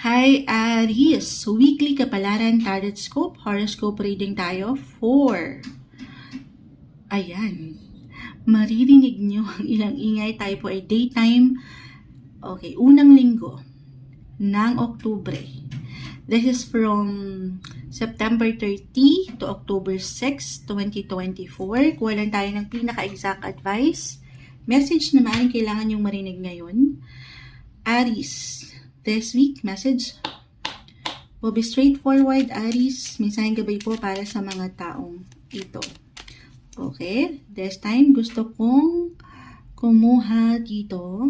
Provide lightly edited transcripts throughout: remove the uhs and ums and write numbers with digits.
Hi Aries! Weekly Kapalaran Tarot Scope, horoscope reading tayo for... Ayan. Maririnig nyo ang ilang ingay. Tayo po ay daytime. Okay, unang linggo ng Oktubre. This is from September 30 to October 6, 2024. Kuha lang tayo ng pinaka-exact advice. Message na maaaring kailangan yung marinig ngayon. Aries, this week message will be straightforward. Aries, mensaheng gabay po para sa mga taong ito. Okay, this time gusto kong kumuha dito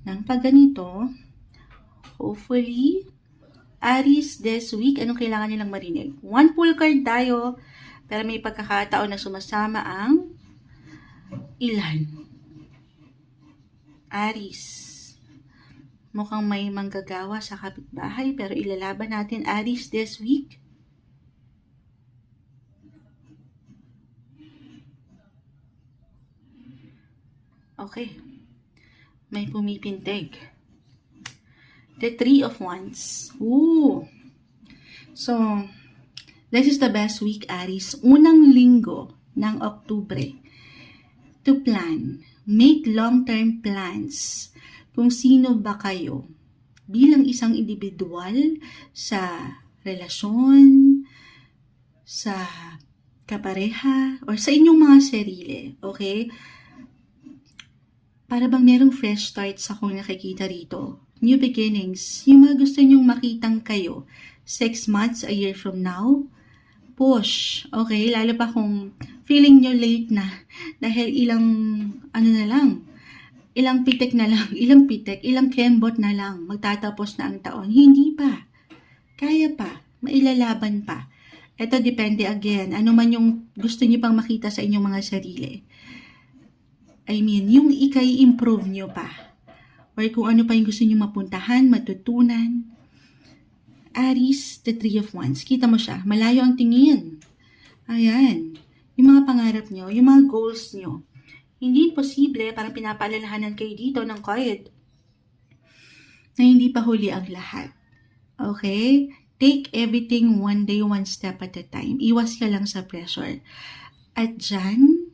ng pagganito. Hopefully, Aries this week, anong kailangan nilang marinig? One full card tayo, pero may pagkakataon na sumasama ang ilan. Aries, mukhang may manggagawa sa kapitbahay, pero ilalaban natin Aries this week. Okay. May pumipintig. The Three of Wands. Ooh. So, this is the best week, Aries. Unang linggo ng Oktubre. To plan. Make long-term plans. Kung sino ba kayo bilang isang individual sa relasyon, sa kapareha, or sa inyong mga sarili, okay? Para bang merong fresh start sa kung nakikita rito. New beginnings. Yung mga gusto nyong makitang kayo 6 months, a year from now, push. Okay? Lalo pa kung feeling nyo late na dahil ilang ilang pitek na lang, ilang kembot na lang, magtatapos na ang taon. Hindi pa. Kaya pa. Mailalaban pa. Ito depende again. Ano man yung gusto niyo pang makita sa inyong mga sarili. I mean, yung ikay-improve nyo pa. Or kung ano pa yung gusto niyo mapuntahan, matutunan. Aries, the Three of Wands. Kita mo siya. Malayo ang tingin. Ayan. Yung mga pangarap nyo, yung mga goals nyo. Hindi posible, parang pinapaalalahanan kayo dito ng card na hindi pa huli ang lahat. Okay? Take everything one day, one step at a time. Iwas ka lang sa pressure. At dyan,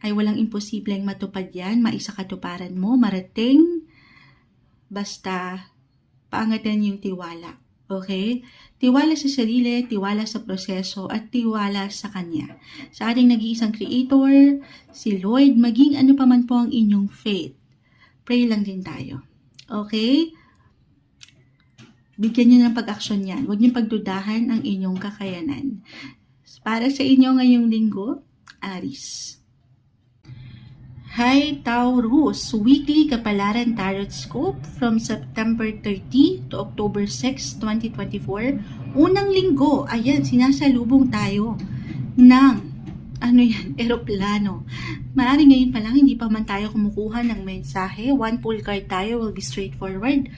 ay walang imposibleng matupad yan. Maisakatuparan mo, marating. Basta, paangatin yung tiwala. Okay? Tiwala sa sarili, tiwala sa proseso, at tiwala sa Kanya. Sa ating nag-iisang Creator, si Lord, maging ano pa man po ang inyong faith. Pray lang din tayo. Okay? Bigyan nyo ng pag-aksyon yan. Huwag nyo pagdudahan ang inyong kakayanan. Para sa inyo ngayong linggo, Aries. Hi Taurus, weekly Kapalaran Tarot Scope from September 30 to October 6, 2024. Unang linggo, ayan, sinasalubong tayo ng, eroplano. Maaari ngayon pa lang, hindi pa man tayo kumukuha ng mensahe. One full card tayo, will be straightforward.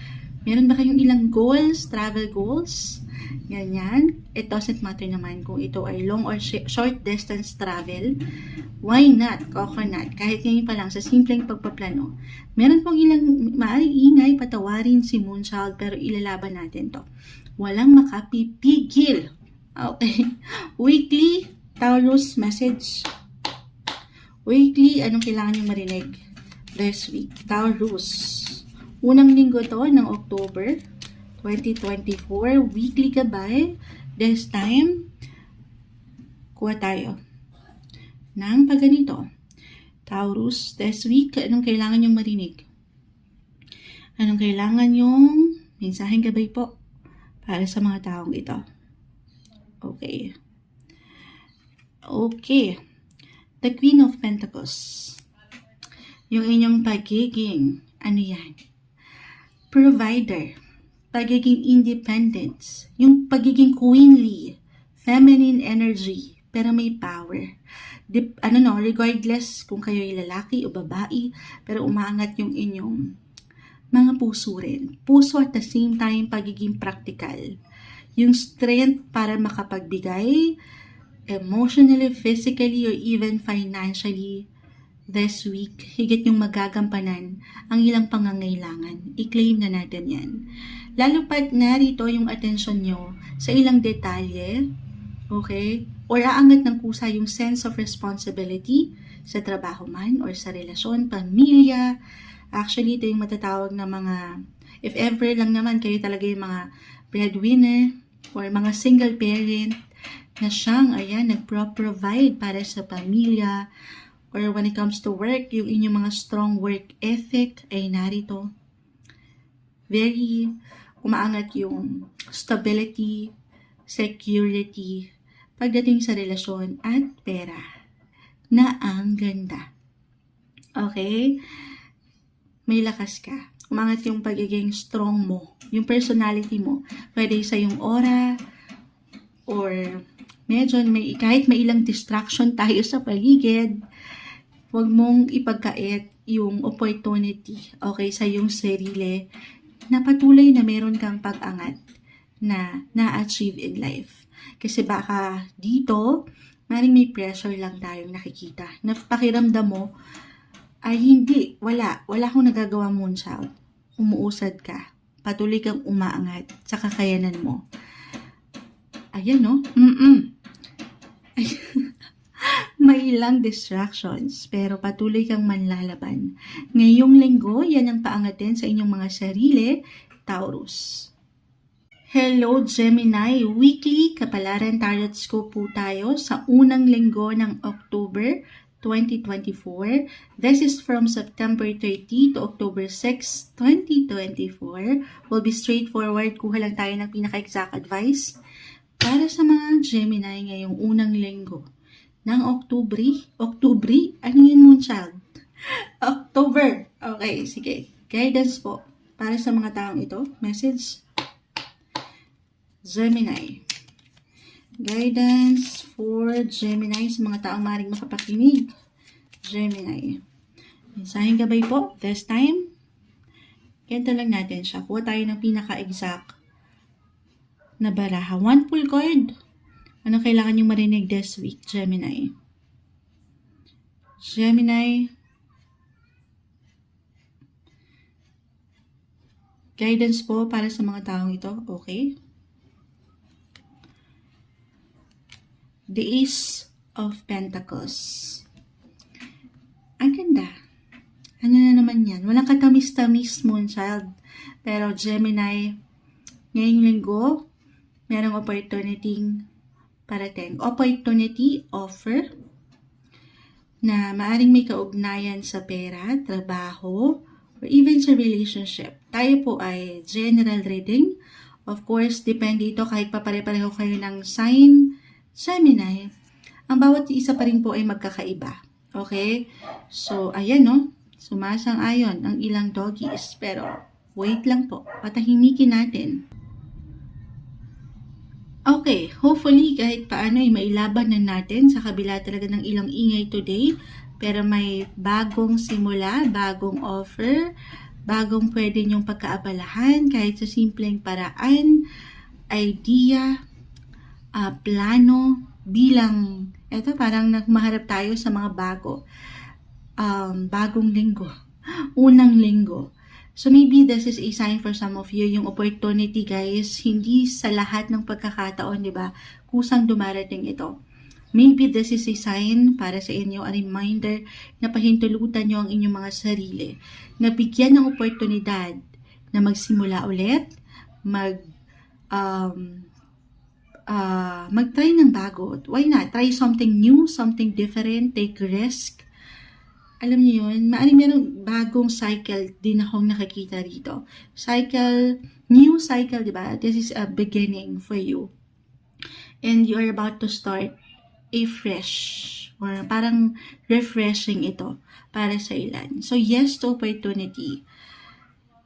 Meron ba kayong ilang goals, travel goals? Ganyan. It doesn't matter naman kung ito ay long or short distance travel. Why not? Coconut. Kahit ngayon pa lang sa simpleng pagpaplano. Meron pong ilang maaaring ingay, patawarin si Moonchild, pero ilalaban natin to. Walang makapipigil. Okay. Weekly Taurus message. Weekly, anong kailangan nyo marinig this week? Taurus. Unang linggo to ng October 2024, weekly gabay. This time, kuha tayo ng pagganito. Taurus, this week, anong kailangan yung marinig? Anong kailangan yung mensaheng gabay po para sa mga taong ito? Okay. Okay. The Queen of Pentacles. Yung inyong pagiging, ano yan? Provider. Pagiging independence, yung pagiging queenly, feminine energy, pero may power. Regardless kung kayo ay lalaki o babae, pero umaangat yung inyong mga puso rin. Puso at the same time, pagiging practical. Yung strength para makapagbigay, emotionally, physically, or even financially, this week, higit yung magagampanan ang ilang pangangailangan. I-claim na natin yan. Lalo pat narito yung atensyon nyo sa ilang detalye, okay? Or aangat ng kusa yung sense of responsibility sa trabaho man or sa relasyon, pamilya. Actually, ito yung matatawag na mga, if ever lang naman kayo talaga yung mga breadwinner or mga single parent na siyang, nagpro-provide para sa pamilya. Or when it comes to work, yung inyong mga strong work ethic ay narito. Very umaangat yung stability, security, pagdating sa relasyon at pera na ang ganda. Okay? May lakas ka. Umangat yung pagiging strong mo. Yung personality mo. Pwede sa yung aura or medyo kahit may ilang distraction tayo sa paligid, huwag mong ipagkait yung opportunity, okay, sa yung sarili na patuloy na meron kang pag-angat na na-achieve in life. Kasi baka dito, maring may pressure lang tayong nakikita. Na pakiramdam mo, ay hindi, wala akong nagagawa moonchild. Umuusad ka. Patuloy kang umaangat sa kakayanan mo. Ayan, no? May ilang distractions, pero patuloy kang manlalaban. Ngayong linggo, yan ang paangatin sa inyong mga sarili, Taurus. Hello Gemini, weekly kapalaran tarot scope po tayo sa unang linggo ng October 2024. This is from September 30 to October 6, 2024. Will be straightforward, kuha lang tayo ng pinaka-exact advice para sa mga Gemini ngayong unang linggo ng October? Ano yun, Moonchild? October. Okay, sige. Guidance po para sa mga taong ito. Message. Gemini. Guidance for Gemini sa mga taong maaaring makapakinig. Gemini. Mensaheng gabay po. This time, ganito lang natin siya. Kuha tayo ng pinaka-exact na baraha. One full card. Ano kailangan nyo marinig this week, Gemini? Gemini. Guidance po para sa mga taong ito. Okay. The Ace of Pentacles. Ang ganda. Ano na naman yan? Walang katamis-tamis, Moonchild. Pero Gemini, ngayong linggo, merong opportunity offer na maaring may kaugnayan sa pera, trabaho, or even sa relationship. Tayo po ay general reading. Of course, depende ito kahit papare-pareho kayo ng sign, Gemini. Ang bawat isa pa rin po ay magkakaiba. Okay? So, ayan no, sumasang-ayon ang ilang doggies. Pero, wait lang po, patahimikin natin. Okay, hopefully kahit paano ay mailaban na natin sa kabila talaga ng ilang ingay today. Pero may bagong simula, bagong offer, bagong pwede nyong pagkaabalahan kahit sa simpleng paraan, idea, plano, bilang, eto parang nagmaharap tayo sa mga bagong linggo, unang linggo. So maybe this is a sign for some of you, yung opportunity guys, hindi sa lahat ng pagkakataon, di ba, kusang dumarating ito. Maybe this is a sign para sa inyo, a reminder na pahintulutan nyo ang inyong mga sarili, na bigyan ng oportunidad na magsimula ulit, mag-try ng bago. Why not? Try something new, something different, take risk. Alam niyo yun, maaaring merong bagong cycle din akong nakikita rito. New cycle, di ba? This is a beginning for you. And you are about to start a fresh, or parang refreshing ito para sa ilan. So, yes to opportunity.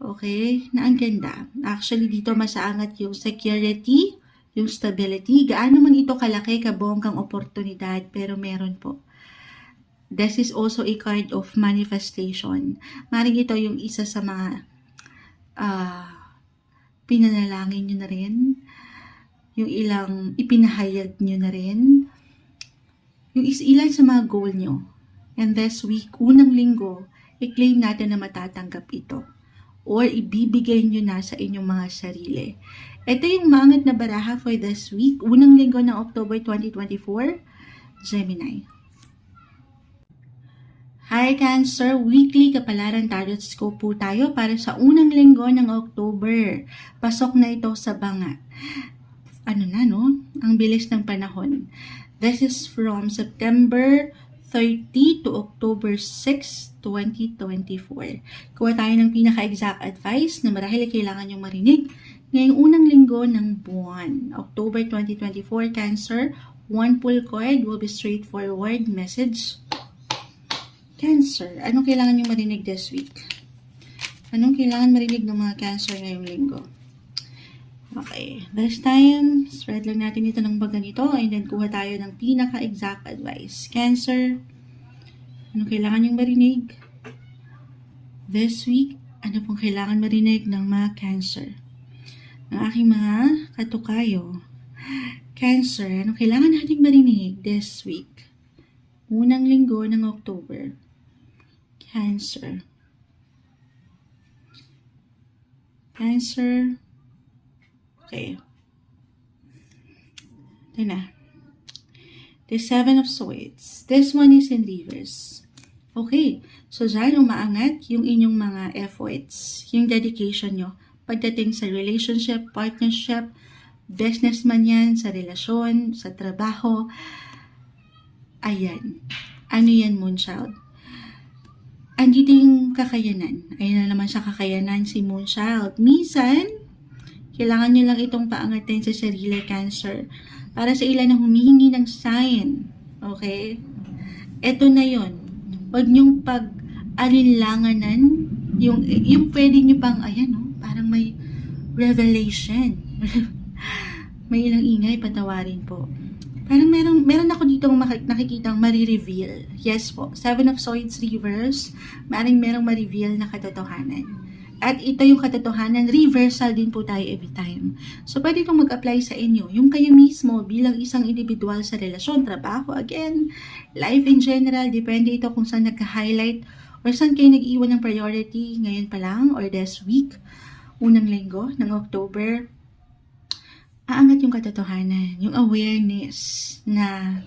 Okay? Na ang ganda. Actually, dito masaangat yung security, yung stability. Gaano man ito kalaki, kabonggang oportunidad, pero meron po. This is also a card of manifestation. Maring ito yung isa sa mga pinanalangin nyo na rin. Yung ilang ipinahayag nyo na rin. Yung ilan sa mga goal nyo. And this week, unang linggo, i-claim natin na matatanggap ito. Or ibibigay nyo na sa inyong mga sarili. Ito yung maangat na baraha for this week, unang linggo ng October 2024, Gemini. Hi Cancer, weekly kapalaran tarot scope po tayo para sa unang linggo ng October. Pasok na ito sa banga. Ano na no? Ang bilis ng panahon. This is from September 30 to October 6, 2024. Kuha tayo ng pinaka-exact advice na marahil kailangan yung marinig ngayong unang linggo ng buwan. October 2024, Cancer, one pull card will be straightforward message. Cancer, anong kailangan nyo marinig this week? Anong kailangan marinig ng mga Cancer ngayong linggo? Okay, this time, spread lang natin ito ng ganito and then kuha tayo ng pinaka-exact advice. Cancer, anong kailangan nyo marinig? This week, ano pong kailangan marinig ng mga Cancer? Ng aking mga katukayo. Cancer, anong kailangan natin marinig this week? Unang linggo ng October. Cancer. Cancer. Okay. Ito na. The Seven of Swords. This one is in reverse. Okay. So, dyan umaangat yung inyong mga efforts, yung dedication nyo pagdating sa relationship, partnership, business man yan, sa relasyon, sa trabaho. Ayan. Ano yan, Moonchild? Andito yung kakayanan. Ayun na naman sa kakayanan si Moonchild. Minsan, kailangan nyo lang itong paangatin sa sarili, Cancer. Para sa ilan na humihingi ng sign. Okay? Ito na yon. Huwag nyong pag-alinlanganan. Yung pwede nyo pang, ayan no, parang may revelation. May ilang ingay, patawarin po. Parang meron ako ditong nakikitang marireveal. Yes po, Seven of Swords reverse, merong ma-reveal na katotohanan. At ito yung katotohanan, reversal din po tayo every time. So, pwede itong mag-apply sa inyo. Yung kayo mismo bilang isang individual sa relasyon, trabaho, again, life in general, depende ito kung saan nagka-highlight or saan kayo nag-iwan ng priority ngayon pa lang or this week, unang linggo ng October. Aangat yung katotohanan, yung awareness na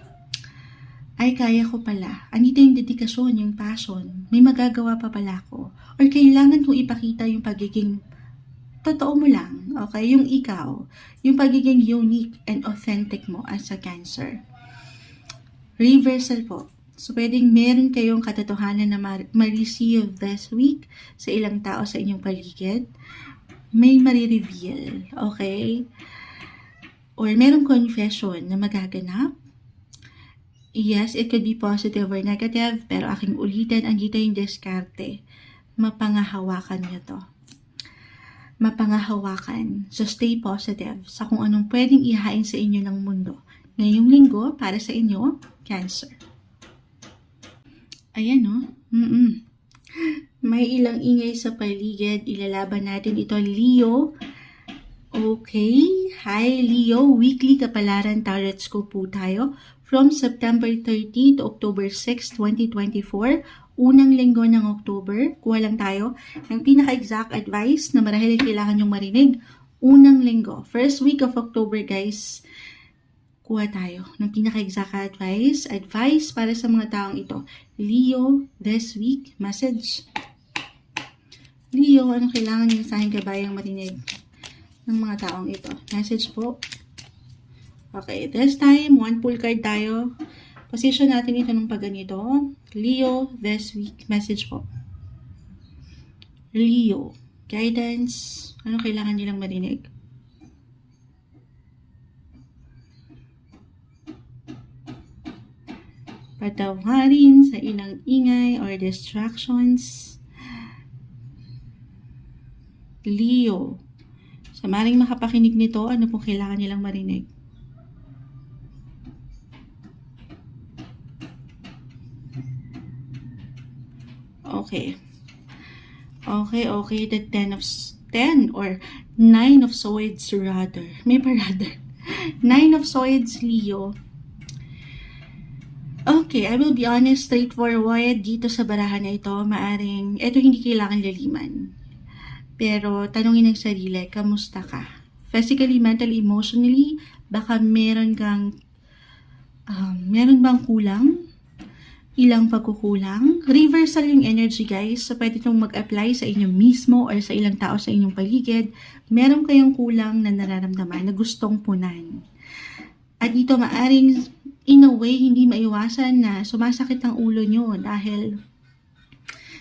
ay kaya ko pala. Andito yung dedikasyon, yung passion. May magagawa pa pala ako. Or kailangan kong ipakita yung pagiging totoo mo lang. Okay? Yung ikaw. Yung pagiging unique and authentic mo as a Cancer. Reversal po. So, pwedeng meron kayong katotohanan na ma-receive this week sa ilang tao sa inyong paligid. May marireveal. Okay? Or merong confession na magaganap. Yes, it could be positive or negative, pero aking ulitin, ang dito yung diskarte. Mapangahawakan nyo to. Mapangahawakan. So stay positive sa kung anong pwedeng ihain sa inyo ng mundo. Ngayong linggo, para sa inyo, Cancer. Ayan no? May ilang ingay sa paligid. Ilalaban natin ito, Leo. Okay. Hi, Leo. Weekly kapalaran tarot scope po tayo. From September 30 to October 6, 2024. Unang linggo ng October. Kuha lang tayo ng pinaka-exact advice na marahil kailangan yung marinig. Unang linggo. First week of October, guys. Kuha tayo ng pinaka-exact advice. Advice para sa mga taong ito. Leo, this week, message. Leo, anong kailangan yung sa aking kabayang marinig ng mga taong ito? Message po. Okay, this time, one pull card tayo. Position natin ito ng pagganito. Leo, this week, message po. Leo, guidance. Ano kailangan nilang marinig? Patawarin sa ilang ingay or distractions. Leo, sa maring makapakinig nito, ano pong kailangan nilang marinig? Okay. The 10 or 9 of Swords rather. May pa rather. 9 of Swords, Leo. Okay, I will be honest, straightforward dito sa barahan na ito. Maaring, ito hindi kailangan laliman. Pero tanungin ng sarili, kamusta ka? Physically, mentally, emotionally, baka meron bang kulang? Ilang pagkukulang? Reversal yung energy, guys. So, pwede itong mag-apply sa inyo mismo or sa ilang tao sa inyong paligid. Meron kayong kulang na nararamdaman na gustong punan. At dito maaring, in a way, hindi maiwasan na sumasakit ang ulo nyo dahil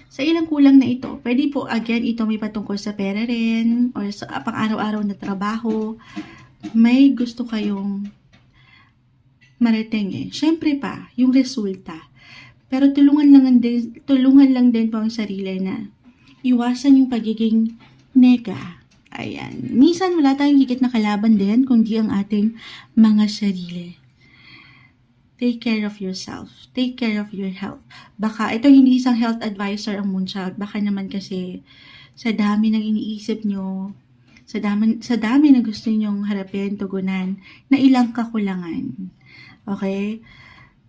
sa ilang kulang na ito. Pwede po, again, ito may patungkol sa pera rin or sa pang-araw-araw na trabaho. May gusto kayong marating eh. Syempre pa, yung resulta. Pero tulungan lang din po ang sarili na iwasan yung pagiging nega. Ayan. Minsan wala tayong higit na kalaban din kundi ang ating mga sarili. Take care of yourself. Take care of your health. Baka ito hindi isang health advisor ang Moonchild. Baka naman kasi sa dami ng iniisip nyo, sa dami na gusto nyong harapin, tugunan, na ilang kakulangan. Okay?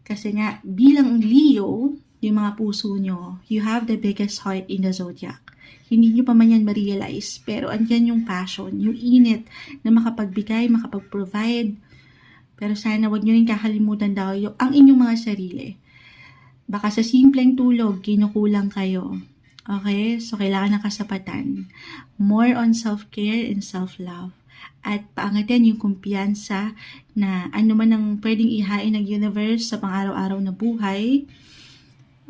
Kasi nga, bilang Leo, yung mga puso nyo, you have the biggest heart in the zodiac. Hindi nyo pa man yan ma-realize, pero andyan yung passion, yung init na makapagbigay, makapag-provide. Pero sana wag nyo rin kakalimutan daw ang inyong mga sarili. Baka sa simpleng tulog, kinukulang kayo. Okay? So, kailangan ng kasapatan. More on self-care and self-love. At paangatin yung kumpiyansa na ano man ang pwedeng ihain ng universe sa pang-araw-araw na buhay,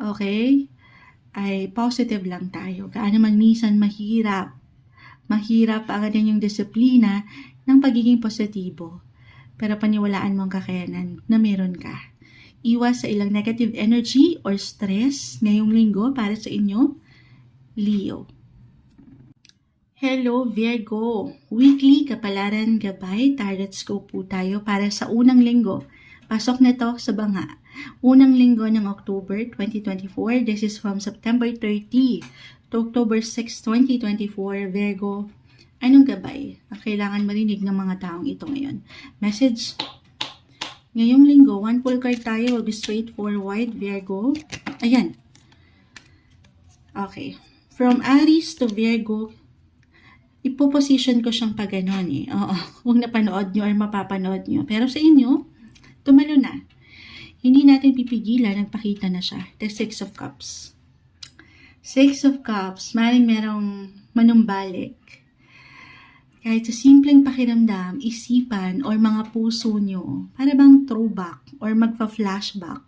okay, ay positive lang tayo. Gaano man minsan mahirap paangatin yung disiplina ng pagiging positibo. Pero paniwalaan mo ang kakayanan na meron ka. Iwas sa ilang negative energy or stress ngayong linggo para sa inyo, Leo. Hello Virgo, weekly kapalaran gabay, target scope po tayo para sa unang linggo. Pasok na to sa banga. Unang linggo ng October 2024, this is from September 30 to October 6, 2024, Virgo. Anong gabay ang kailangan marinig ng mga taong ito ngayon? Message. Ngayong linggo, one full card tayo, will be straightforward, Virgo. Ayan. Okay. From Aries to Virgo, ipoposition ko siyang pa ganon eh. Oo, kung napanood nyo or mapapanood nyo. Pero sa inyo, tumalo na. Hindi natin pipigilan, nagpakita na siya. The Six of Cups. Six of Cups, merong manumbalik. Kahit sa simpleng pakiramdam, isipan, or mga puso nyo, para bang throwback or magpa-flashback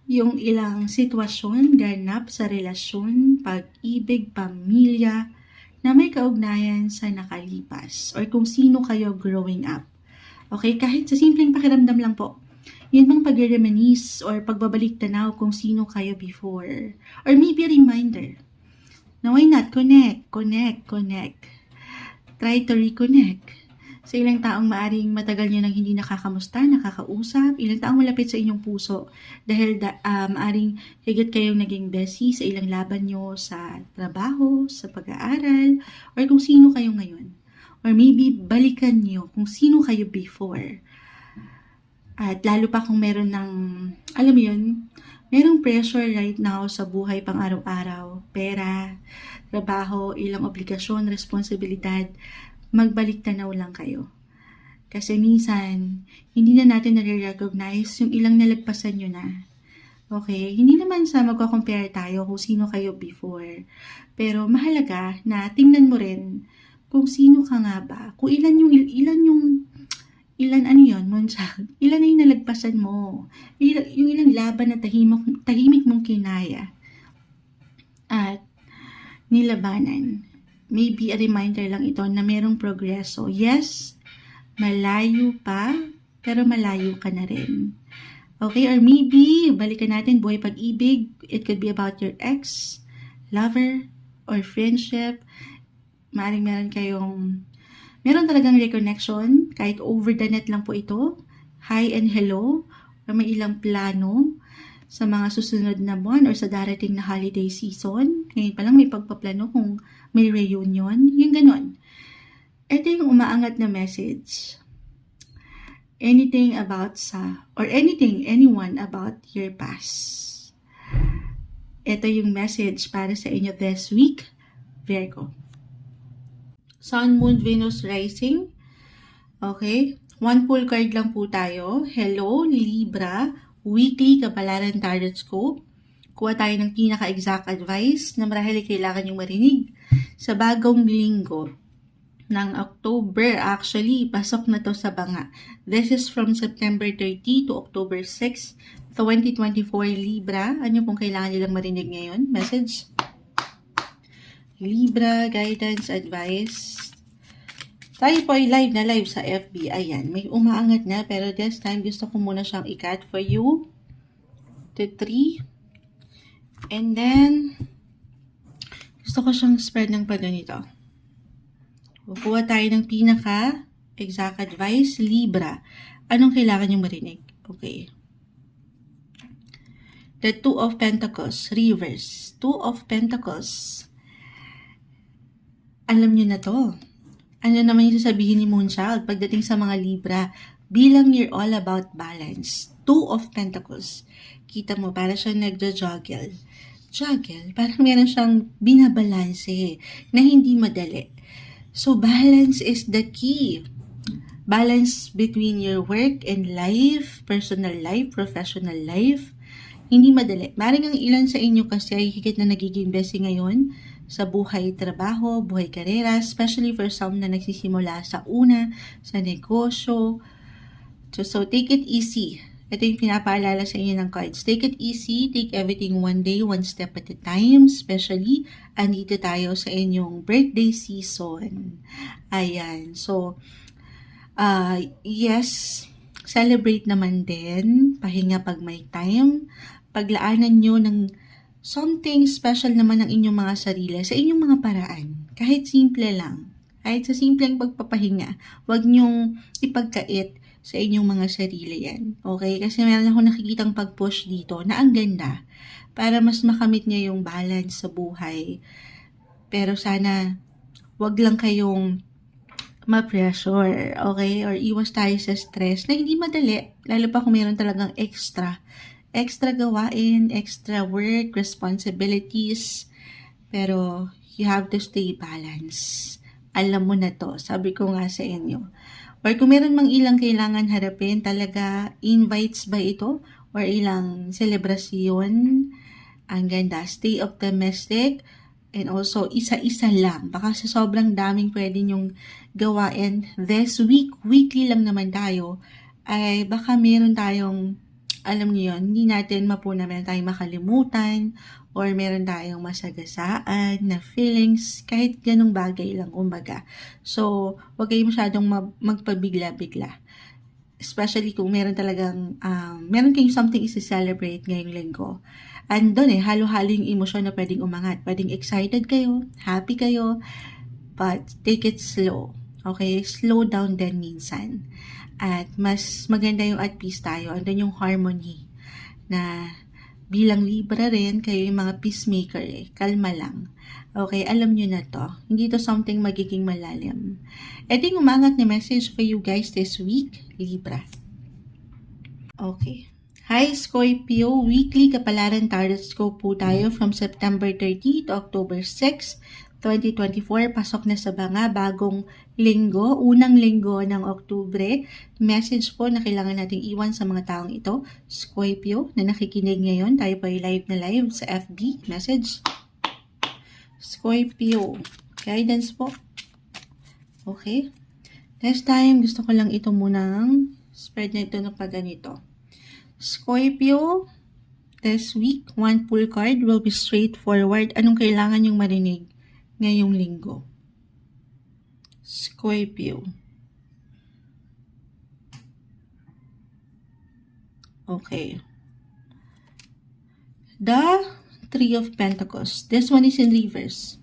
yung ilang sitwasyon, ganap sa relasyon, pag-ibig, pamilya, na may kaugnayan sa nakalipas or kung sino kayo growing up. Okay, kahit sa simpleng pakiramdam lang po. Yun bang pag-reminisce or pagbabalik tanaw kung sino kayo before. Or maybe a reminder. Now, why not? Connect. Try to reconnect. Sa ilang taong maaring matagal nyo nang hindi nakakamusta, nakakausap, ilang taong malapit sa inyong puso dahil maaring higit kayong naging bestie sa ilang laban nyo sa trabaho, sa pag-aaral, or kung sino kayo ngayon. Or maybe balikan nyo kung sino kayo before. At lalo pa kung meron ng, alam mo yun, merong pressure right now sa buhay pang araw-araw, pera, trabaho, ilang obligasyon, responsibilidad, magbalik tanaw lang kayo. Kasi minsan, hindi na natin nare-recognize yung ilang nalagpasan nyo na. Okay? Hindi naman sa magko-compare tayo kung sino kayo before. Pero mahalaga na tingnan mo rin kung sino ka nga ba. Kung ilan ano yun, Moonchild? Ilan yung nalagpasan mo? Yung ilang laban na tahimik mong kinaya. At nilabanan. Maybe a reminder lang ito na merong progreso. Yes, malayo pa, pero malayo ka na rin. Okay, or maybe, balikan natin buhay pag-ibig. It could be about your ex, lover, or friendship. Maaaring meron talagang reconnection, kahit over the net lang po ito. Hi and hello, or may ilang plano sa mga susunod na buwan or sa darating na holiday season. Ngayon pa lang may pagpaplano kung may reunion, yung ganon. Ito yung umaangat na message. anything about or anyone about your past. Ito yung message para sa inyo this week, Virgo. Sun, Moon, Venus, Rising. Okay? One full card lang po tayo. Hello, Libra. Weekly Kapalaran Tarot Scope. Kuha tayo ng pinaka-exact advice na marahil kailangan yung marinig sa bagong linggo ng October. Actually, pasok na to sa banga. This is from September 30 to October 6, 2024, Libra. Ano pong kailangan nilang marinig ngayon? Message? Libra, guidance, advice. Tayo po ay live sa FB. Ayan, may umaangat na pero this time gusto ko muna siyang i-cut for you. To 3. And then, gusto ko siyang spread ng paganito. Kukuha tayo ng pinaka-exact advice. Libra, anong kailangan yung marinig? Okay. The Two of Pentacles, reverse. Two of Pentacles. Alam nyo na to. Ano naman yung sasabihin ni Moonchild pagdating sa mga Libra? Bilang you're all about balance. Two of Pentacles. Kita mo, para siyang nagja-juggle. Juggle, parang meron siyang binabalanse na hindi madali. So, balance is the key. Balance between your work and life, personal life, professional life. Hindi madali. Maring ang ilan sa inyo kasi ay higit na nagiging busy ngayon sa buhay trabaho, buhay karera, especially for some na nagsisimula sa una, sa negosyo. So take it easy. Ito yung pinapaalala sa inyo ng cards. Take it easy, take everything one day, one step at a time. Especially, andito tayo sa inyong birthday season. Ayan. So, yes, celebrate naman din. Pahinga pag may time. Paglaanan nyo ng something special naman ng inyong mga sarili sa inyong mga paraan. Kahit simple lang. Kahit sa simpleng pagpapahinga. Huwag nyong ipagkait sa inyong mga sarili yan. Okay? Kasi meron ako nakikitang pag-push dito na ang ganda para mas makamit niya yung balance sa buhay. Pero sana wag lang kayong ma-pressure, okay? Or iwas tayo sa stress na hindi madali. Lalo pa kung meron talagang extra gawain, extra work, responsibilities. Pero you have to stay balanced. Alam mo na to. Sabi ko nga sa inyo. Or kung meron mang ilang kailangan harapin, talaga invites ba ito? Or ilang selebrasyon? Ang ganda. Stay optimistic. And also, isa-isa lang. Baka sa sobrang daming pwede nyong gawain this week, weekly lang naman tayo, ay baka meron tayong, alam niyo yun, hindi natin mapuna, meron tayong makalimutan, or meron tayong masagasaan na feelings, kahit ganung bagay lang, kumbaga. So, wag kayo masyadong magpabigla-bigla. Especially kung meron talagang, meron kayong something isi-celebrate ngayong linggo. And doon halo-halo yung emosyon na pwedeng umangat. Pwedeng excited kayo, happy kayo, but take it slow. Okay? Slow down din minsan. At mas maganda yung at peace tayo. Andun yung harmony na bilang Libra rin, kayo yung mga peacemaker Kalma lang. Okay, alam nyo na to. Hindi to something magiging malalim. Ito yung umangat na message for you guys this week, Libra. Okay. Hi Scorpio, weekly Kapalaran Tarot Scope po tayo from September 30 to October 6, 2024. Pasok na sa banga, bagong linggo, unang linggo ng Oktubre. Message po na kailangan nating iwan sa mga taong ito. Scorpio na nakikinig ngayon, tayo po ay live sa FB. Message. Scorpio, guidance po. Okay. Next time, gusto ko lang ito munang spread na ito ng pagganito. Scorpio, this week, one full card will be straightforward. Anong kailangan yung marinig ngayong linggo? Scorpio. Okay. The Three of Pentacles. This one is in reverse.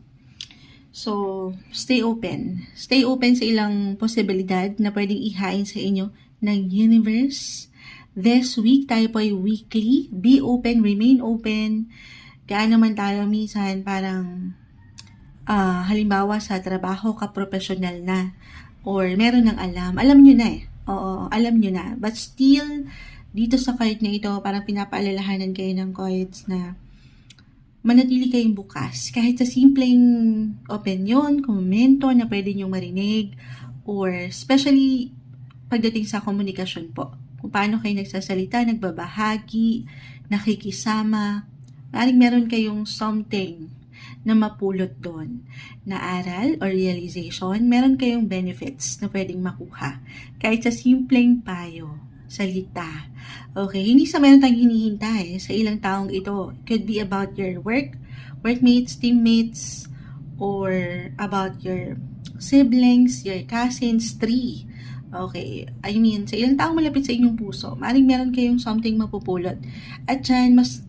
So, stay open. Stay open sa ilang posibilidad na pwedeng ihain sa inyo ng universe. This week, tayo po ay weekly. Be open, remain open. Gaano man tayo minsan parang halimbawa sa trabaho ka professional na or meron ng alam. Alam nyo na Oo, alam nyo na. But still, dito sa card na ito, parang pinapaalalahanan kayo ng cards na manatili kayong bukas. Kahit sa simpleng opinion, komento na pwede nyo marinig, or especially pagdating sa komunikasyon po. Kung paano kayo nagsasalita, nagbabahagi, nakikisama, maaaring meron kayong something na mapulot doon na aral or realization, meron kayong benefits na pwedeng makuha. Kahit sa simpleng payo, salita. Okay, hindi sa meron tayong hinihintay sa ilang taong ito. It could be about your workmates, teammates, or about your siblings, your cousins, tree. Okay, I mean, sa ilang taong malapit sa inyong puso, maaaring meron kayong something mapupulot. At dyan, mas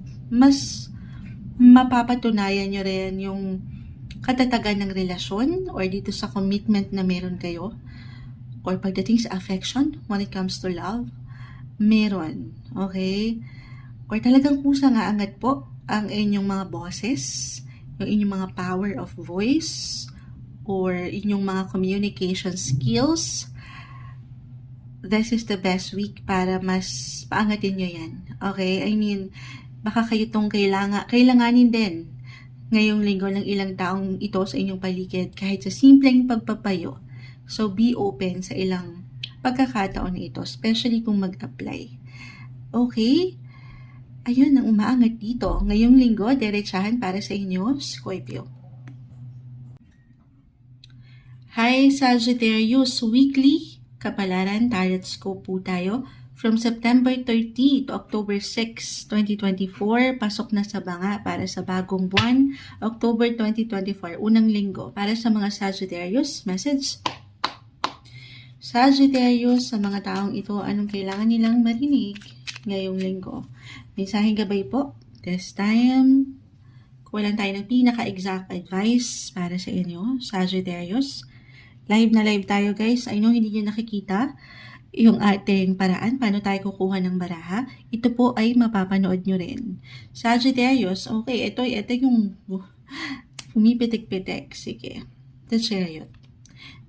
mapapatunayan nyo rin yung katatagan ng relasyon or dito sa commitment na meron kayo or pagdating sa affection when it comes to love, meron. Okay? Or talagang kusang aangat po ang inyong mga boses, yung inyong mga power of voice, or inyong mga communication skills. This is the best week para mas paangatin nyo yan. Okay? I mean, baka kayo itong kailanganin din ngayong linggo ng ilang taong ito sa inyong paligid kahit sa simpleng pagpapayo. So, be open sa ilang pagkakataon ito, especially kung mag-apply. Okay? Ayun ang umaangat dito. Ngayong linggo, diretsahan para sa inyo, Scorpio. Hi, Sagittarius. Weekly Kapalaran Tarot Scope po tayo. From September 30 to October 6, 2024, pasok na sa banga para sa bagong buwan, October 2024, unang linggo. Para sa mga Sagittarius, message. Sagittarius, sa mga taong ito, anong kailangan nilang marinig ngayong linggo? Mensaheng gabay po. This time, kuha lang tayo ng pinaka-exact advice para sa inyo, Sagittarius. Live na live tayo, guys. I know hindi nyo nakikita yung ating paraan, paano tayo kukuha ng baraha. Ito po ay mapapanood nyo rin. Sagittarius, okay, ito yung pumipitik-pitik. Sige, the chariot.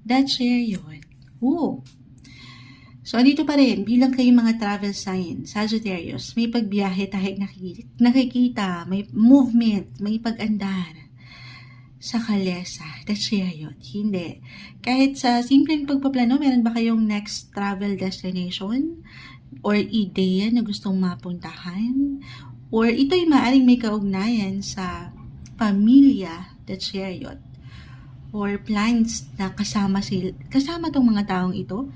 The chariot. Ooh. So, dito pa rin, bilang kayong mga travel sign, Sagittarius, may pagbiyahe tayo nakikita, may movement, may pag-andar. Sa kalesa, the chariot, hindi. Kahit sa simpleng pagpaplano, meron ba kayong next travel destination? Or ideya na gustong mapuntahan? Or ito'y maaaring may kaugnayan sa pamilya, the chariot. Or plans na kasama tong mga taong ito.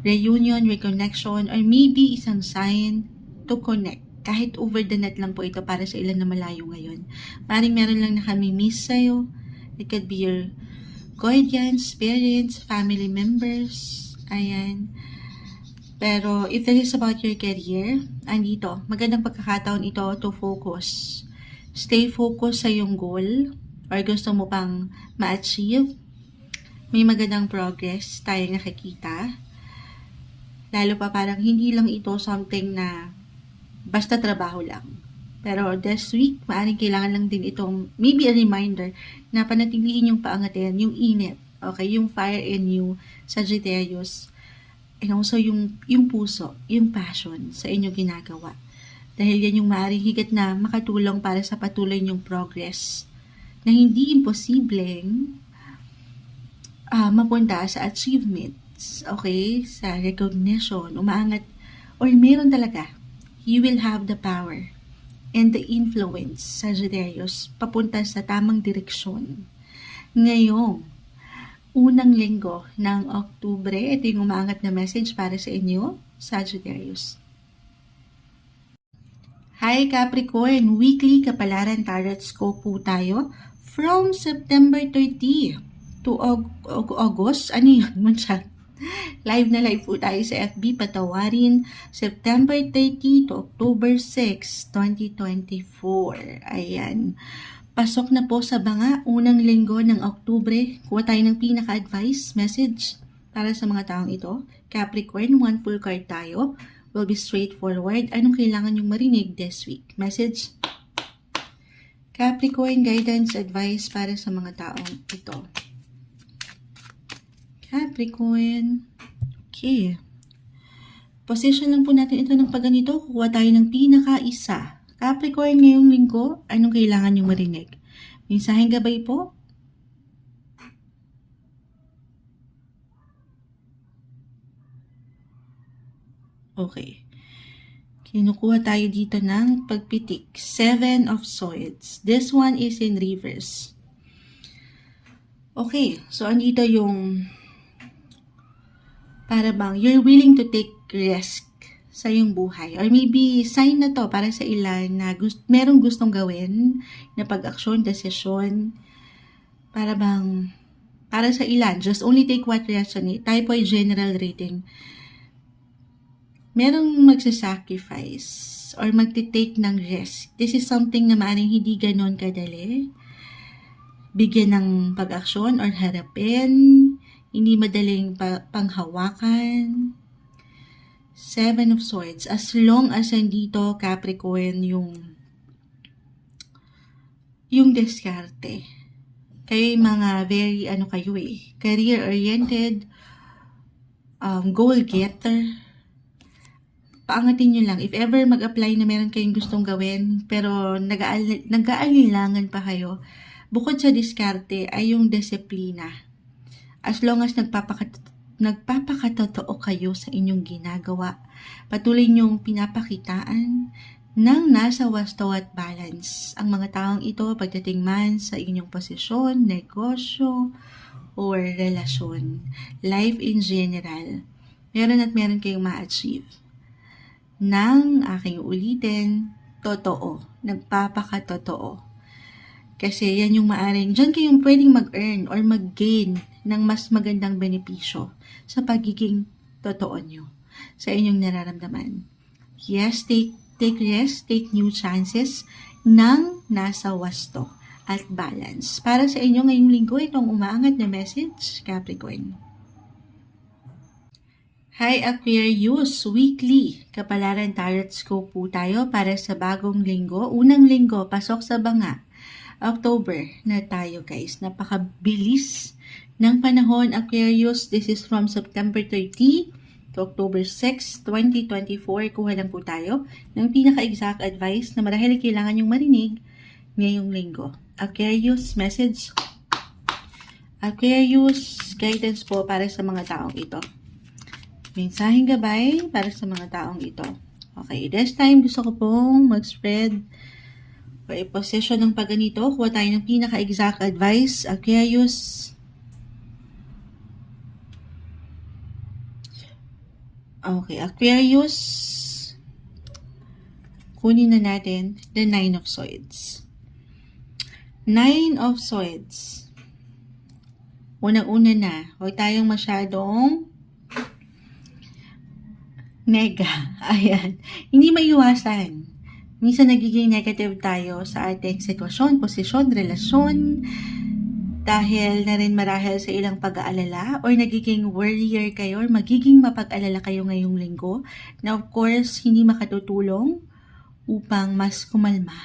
Reunion, reconnection, or maybe isang sign to connect. Kahit over the net lang po ito para sa ilan na malayo ngayon. Maring meron lang na kami miss sa'yo. It could be your guardians, parents, family members. Ayan. Pero if this is about your career, andito, magandang pagkakataon ito to focus. Stay focused sa iyong goal or gusto mo pang ma-achieve. May magandang progress tayong nakikita. Lalo pa parang hindi lang ito something na basta trabaho lang. Pero this week, maaaring kailangan lang din itong, maybe a reminder, na panatilihin yung paangatin, yung init, okay, yung fire in you, Sagittarius, and also yung puso, yung passion sa inyong ginagawa. Dahil yan yung maaaring higit na makatulong para sa patuloy niyong progress na hindi imposibleng mapunta sa achievements, okay, sa recognition, umaangat, or meron talaga. You will have the power and the influence, Sagittarius, papunta sa tamang direksyon. Ngayong unang linggo ng Oktubre, ito yung umaangat na message para sa inyo, Sagittarius. Hi Capricorn, weekly Kapalaran Tarot Scope po tayo. From September 30 to August, ano yun? Live na live po tayo sa FB, patawarin, September 30 to October 6, 2024. Ayan. Pasok na po sa banga, unang linggo ng Oktubre. Kuha tayo ng pinaka-advice message para sa mga taong ito. Capricorn, one full card tayo. Will be straightforward. Anong kailangan yung marinig this week? Message. Capricorn, guidance, advice para sa mga taong ito. Capricorn. Okay. Position lang po natin ito ng pagganito. Kukuha tayo ng pinaka-isa. Capricorn ngayong linggo, anong kailangan nyo marinig? Mensaheng gabay po. Okay. Kinukuha tayo dito ng pagpitik. 7 of Swords. This one is in reverse. Okay. So, andito yung para bang you're willing to take risk sa iyong buhay. Or maybe sign na to para sa ilan na merong gustong gawin na pag-aksyon, desisyon. Para bang para sa ilan, just only take what resonate. Tayo po ay general rating. Merong magsasacrifice or magtitake ng risk. This is something na maaaring hindi ganon kadali. Bigyan ng pag-aksyon or harapin. Hindi madaling panghawakan. 7 of Swords. As long as andito, Capricorn, yung diskarte. Kayo mga very, career-oriented, goal-getter. Paangatin nyo lang. If ever mag-apply na meron kayong gustong gawin, pero nag-aalinlangan pa kayo, bukod sa diskarte ay yung disiplina. As long as nagpapakatotoo kayo sa inyong ginagawa, patuloy nyong pinapakitaan ng nasa wasto at balance. Ang mga taong ito, pagdating man sa inyong posisyon, negosyo, or relasyon, life in general, meron at meron kayong ma-achieve. Nang aking ulitin, totoo, nagpapakatotoo. Kasi yan yung maaring, dyan kayong pwedeng mag-earn or mag-gain ng mas magandang benepisyo sa pagiging totoo nyo, sa inyong nararamdaman. Yes, take risk, take new chances nang nasa wasto at balance. Para sa inyo ngayong linggo, itong umaangat na message, Capricorn. Hi Aquarius, weekly kapalaran tarot scope po tayo para sa bagong linggo. Unang linggo, pasok sa banga. October na tayo guys. Napakabilis ng panahon Aquarius. This is from September 30 to October 6, 2024. Kuha lang po tayo ng pinaka-exact advice na marahil kailangan yung marinig ngayong linggo. Aquarius, message. Aquarius, guidance po para sa mga taong ito. Mensaheng gabay para sa mga taong ito. Okay, this time gusto ko pong mag-spread o i-position ng pagganito. Kuha tayo ng pinaka-exact advice. Aquarius. Okay, Aquarius. Kunin na natin the 9 of Swords. 9 of Swords. Unang-una na, huwag tayong masyadong nega. Ayan. Hindi maiwasan. Minsan nagiging negative tayo sa ating sitwasyon, posisyon, relasyon, dahil na rin marahil sa ilang pag-aalala or nagiging worrier kayo or magiging mapag-alala kayo ngayong linggo na of course hindi makatutulong upang mas kumalma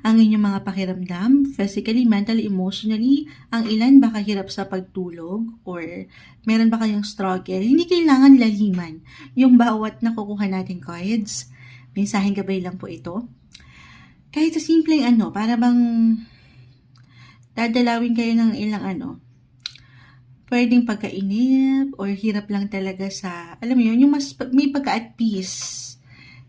ang inyong mga pakiramdam, physically, mentally, emotionally. Ang ilan baka hirap sa pagtulog or meron ba kayong struggle. Hindi kailangan laliman yung bawat nakukuha nating cards. Mensaheng gabay lang po ito. Kahit sa simpleng para bang dadalawin kayo ng ilang pwedeng pagkainip or hirap lang talaga sa, alam mo yun, yung mas may pagka at peace.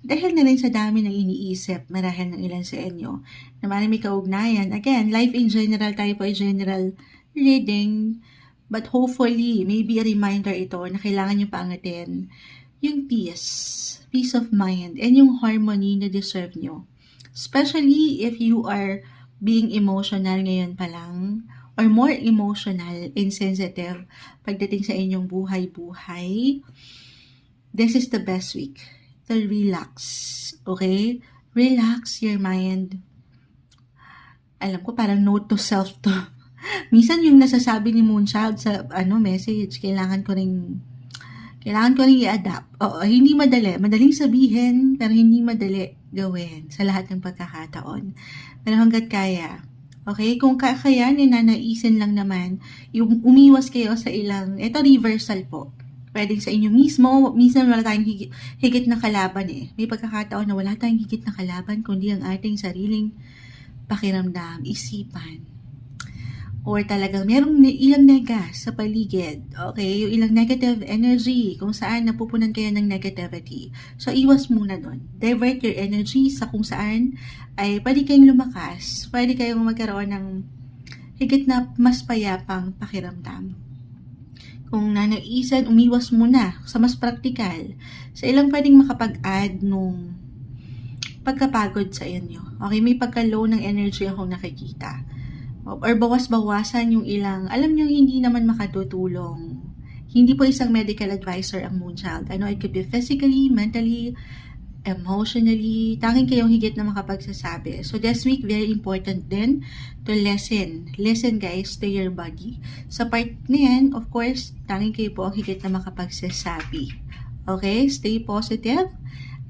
Dahil na rin sa dami ng iniisip, marahil ng ilan sa inyo, na may kaugnayan. Again, life in general, tayo po ay general reading, but hopefully, maybe a reminder ito na kailangan nyo paangatin yung peace of mind, and yung harmony na deserve nyo. Especially if you are being emotional ngayon pa lang, or more emotional and sensitive pagdating sa inyong buhay-buhay, this is the best week. Relax. Okay? Relax your mind. Alam ko parang note to self to. Minsan yung nasasabi ni Moonchild sa message, kailangan ko ring i-adapt. Oo, hindi madali. Madaling sabihin, pero hindi madali gawin sa lahat ng pagkakataon. Pero hanggat kaya. Okay? Kung kakayanin na naisin lang naman, yung umiwas kayo sa ilang, ito reversal po. Pwedeng sa inyo mismo, minsan wala tayong higit na kalaban eh. May pagkakataon na wala tayong higit na kalaban, kundi ang ating sariling pakiramdam, isipan. Or talagang merong ilang nega sa paligid. Okay? Yung ilang negative energy kung saan napupunan kayo ng negativity. So, iwas muna doon. Divert your energy sa kung saan ay pwede kayong lumakas. Pwede kayong magkaroon ng higit na mas payapang pakiramdam. Kung nanaisan, umiwas muna sa mas praktikal. Sa ilang pwedeng makapag-add nung pagkapagod sa inyo. Okay, may pagka-low ng energy akong nakikita. Or bawas-bawasan yung ilang, alam nyo, hindi naman makatutulong. Hindi po isang medical advisor ang Moonchild. It could be physically, mentally, emotionally, tanging kayong higit na makapagsasabi. So this week, very important din to listen. Listen guys to your body. Sa part na yan, of course, tanging kayo po ang higit na makapagsasabi. Okay? Stay positive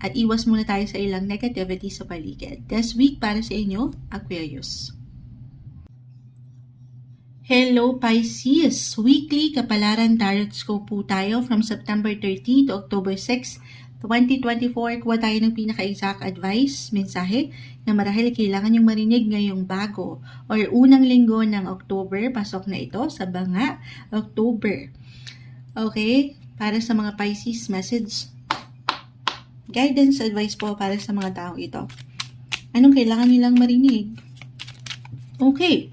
at iwas muna tayo sa ilang negativity sa paligid. This week, para sa inyo, Aquarius. Hello Pisces! Weekly Kapalaran Tarot Scope po tayo from September 30 to October 6, 2024, kuha tayo ng pinaka-exact advice, mensahe na marahil kailangan yung marinig ngayong bago or unang linggo ng October, pasok na ito sa banga, October. Okay? Para sa mga Pisces, message, guidance, advice po para sa mga taong ito. Anong kailangan nilang marinig? Okay.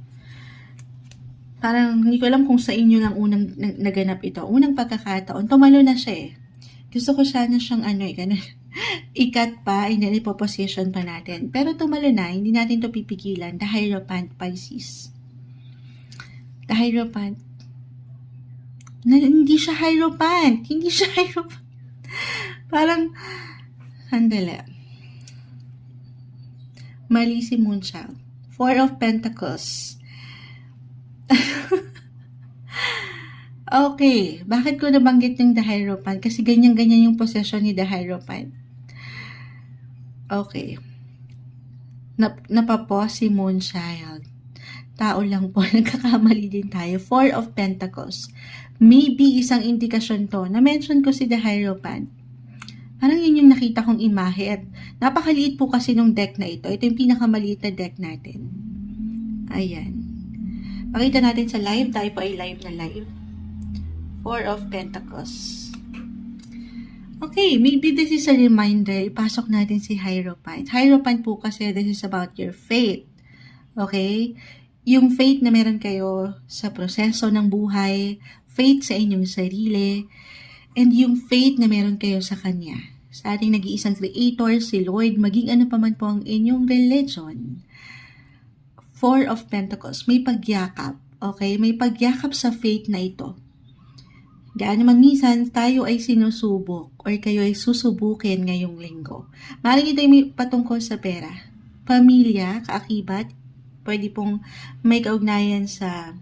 Parang hindi ko alam kung sa inyo lang unang naganap ito. Unang pagkakataon, tumalo na siya eh. Gusto ko sana siyang ganun. Ikat pa, and then ipoposition pa natin. Pero tumalo na, hindi natin to pipigilan. The Hierophant, Pisces. The Hierophant. Hindi siya Hierophant. Hindi siya Hierophant. Parang, handala. Mali si Moonchild. Four of Pentacles. Okay, bakit ko nabanggit yung The Hierophant? Kasi ganyan-ganyan yung possession ni The Hierophant. Okay. Napapos si Moonchild. Tao lang po, nagkakamali din tayo. Four of Pentacles. Maybe isang indikasyon to. Na-mention ko si The Hierophant. Parang yun yung nakita kong imahe at napakaliit po kasi nung deck na ito. Ito yung pinakamaliit na deck natin. Ayan. Pakita natin sa live. Tayo po ay live na live. Four of Pentacles. Okay, maybe this is a reminder. Ipasok natin si Hierophant. Hierophant po kasi this is about your faith. Okay? Yung faith na meron kayo sa proseso ng buhay, faith sa inyong sarili, and yung faith na meron kayo sa Kanya. Sa ating nag-iisang creator, si Lord, maging ano pa man po ang inyong religion. Four of Pentacles. May pagyakap. Okay? May pagyakap sa faith na ito. Gaano man minsan tayo ay sinusubok or kayo ay susubukin ngayong linggo. Maaaring ito ay may patungkol sa pera, pamilya, kaakibat, pwede pong may kaugnayan sa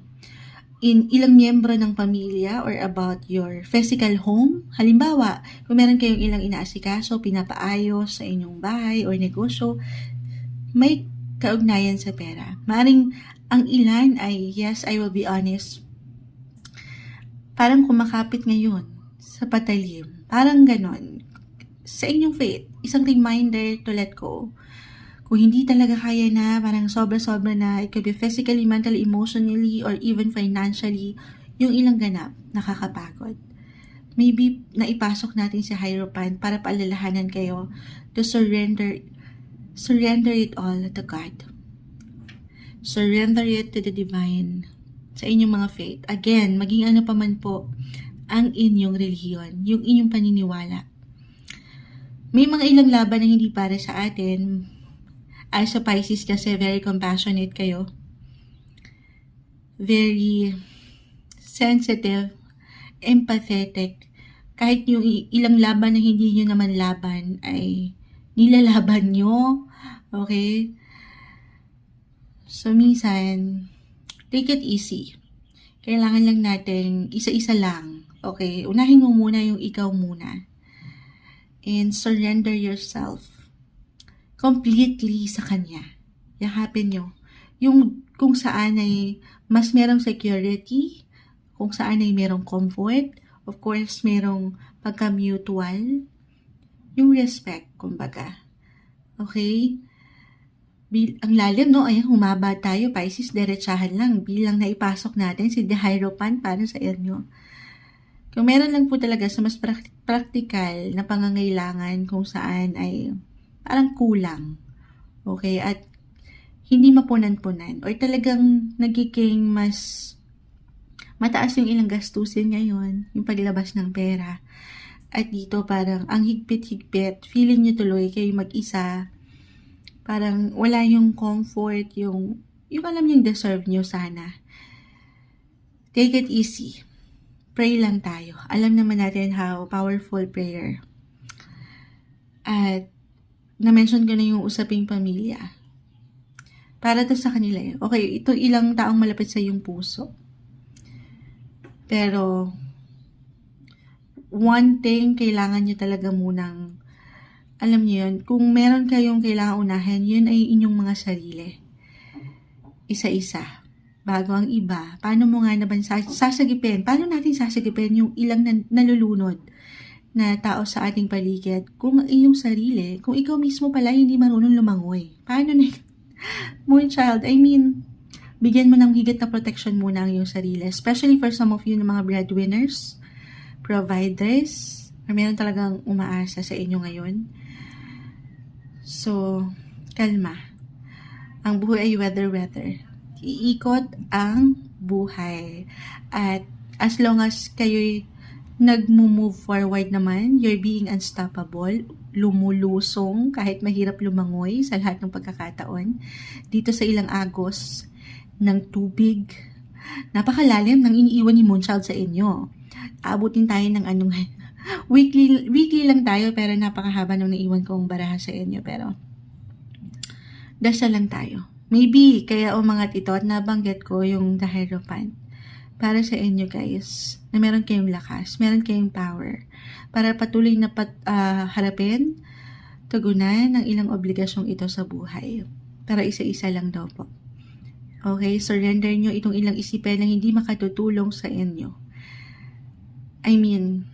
ilang miyembro ng pamilya or about your physical home. Halimbawa, kung meron kayong ilang inaasikaso, pinapaayos sa inyong bahay or negosyo, may kaugnayan sa pera. Maaaring ang ilan ay, yes, I will be honest, parang kumakapit ngayon sa patalim. Parang ganon. Sa inyong faith, isang reminder to let go. Kung hindi talaga kaya na, parang sobra-sobra na, it could be physically, mentally, emotionally, or even financially, yung ilang ganap, nakakapagod. Maybe naipasok natin si Hierophant para paalalahanan kayo to surrender it all to God. Surrender it to the divine. Sa inyong mga faith. Again, maging ano pa man po ang inyong relihiyon, yung inyong paniniwala. May mga ilang laban na hindi para sa atin. As a Pisces kasi very compassionate kayo. Very sensitive, empathetic. Kahit yung ilang laban na hindi nyo naman laban ay nilalaban nyo. Okay? So, minsan, take it easy. Kailangan lang natin isa-isa lang. Okay? Unahin mo muna yung ikaw muna. And surrender yourself completely sa Kanya. Yakapin nyo. Yung kung saan ay mas merong security, kung saan ay merong comfort, Of course, merong pagka-mutual, yung respect, kumbaga. Okay? Ang lalim, no? Ayan, humaba tayo, Pisces, derechahan lang. Bilang naipasok natin si The Hierophant para sa inyo. Kung meron lang po talaga sa mas practical na pangangailangan kung saan ay parang kulang. Okay? At hindi mapunan-punan. Or talagang nagiging mas mataas yung ilang gastusin ngayon, yung paglabas ng pera. At dito parang ang higpit-higpit, feeling nyo tuloy kayo mag-isa, parang wala yung comfort, yung alam yung deserve nyo sana. Take it easy. Pray lang tayo. Alam naman natin how powerful prayer. At na-mention ko na yung usaping pamilya. Para to sa kanila yun. Okay, ito ilang taong malapit sa yung puso. Pero one thing, kailangan nyo talaga munang, alam nyo yun, kung meron kayong kailangan unahin, yun ay inyong mga sarili. Isa-isa. Bago ang iba. Paano mo nga naman sasagipin? Paano natin sasagipin yung ilang nalulunod na tao sa ating paligid? Kung iyong sarili, kung ikaw mismo pala hindi marunong lumangoy. Paano na Moon child, I mean, bigyan mo ng higit na protection muna ang iyong sarili. Especially for some of you na mga breadwinners, providers, or meron talagang umaasa sa inyo ngayon. So, kalma. Ang buhay ay weather. Iikot ang buhay. At as long as kayo'y nag-move forward naman, you're being unstoppable, lumulusong kahit mahirap lumangoy sa lahat ng pagkakataon. Dito sa ilang agos ng tubig, napakalalim ng iniiwan ni Moonchild sa inyo. Abutin tayo ng weekly lang tayo, pero napakahaba nung naiwan kong baraha sa inyo. Pero dasal lang tayo. Maybe, kaya umangat ito at nabanggit ko yung The Hierophant para sa inyo guys, na meron kayong lakas, meron kayong power, para patuloy na harapin, tugunan ang ilang obligasyong ito sa buhay. Pero isa-isa lang daw po. Okay, surrender nyo itong ilang isipin na hindi makatutulong sa inyo. I mean,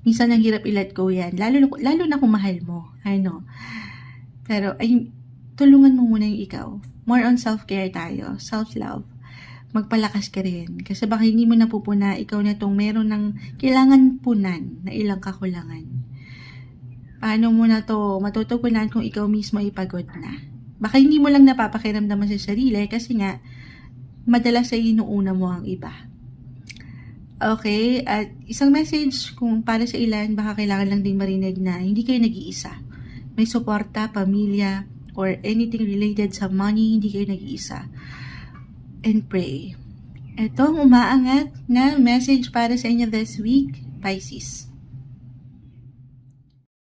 minsan ang hirap i-let go yan, lalo na kung mahal mo. I know. Pero, tulungan mo muna yung ikaw. More on self-care tayo. Self-love. Magpalakas ka rin. Kasi baka hindi mo napupuna, ikaw na itong meron ng kailangan punan na ilang kakulangan. Paano mo na to matutugunan kung ikaw mismo ipagod na? Baka hindi mo lang napapakiramdaman sa sarili kasi nga, madalas ay inuuna mo ang iba. Okay? At isang message kung para sa ilan, baka kailangan lang din marinig na hindi kayo nag-iisa. May suporta, pamilya, or anything related sa money, hindi kayo nag-iisa. And pray. Ito ang umaangat na message para sa inyo this week, Pisces.